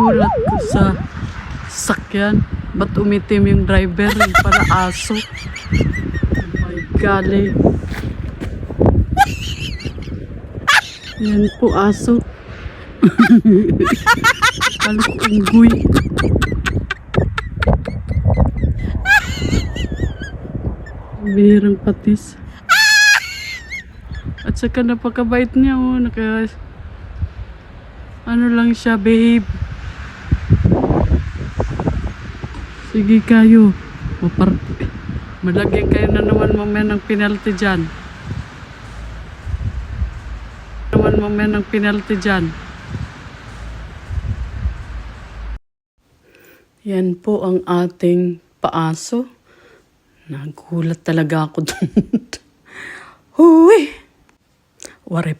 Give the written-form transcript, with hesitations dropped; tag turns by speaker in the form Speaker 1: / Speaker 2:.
Speaker 1: Nagulat ko sa sakyan. Ba't umitim yung driver? Yung pala aso. Oh my golly. Yan po aso. Halos unggoy. Bihirang patis. At saka napakabait niya, oh. Ano lang siya, babe. Sige kayo. Malagyan kayo na naman mamaya ng penalty dyan. Yan po ang ating paaso. Nagulat talaga ako doon. Huy! Wari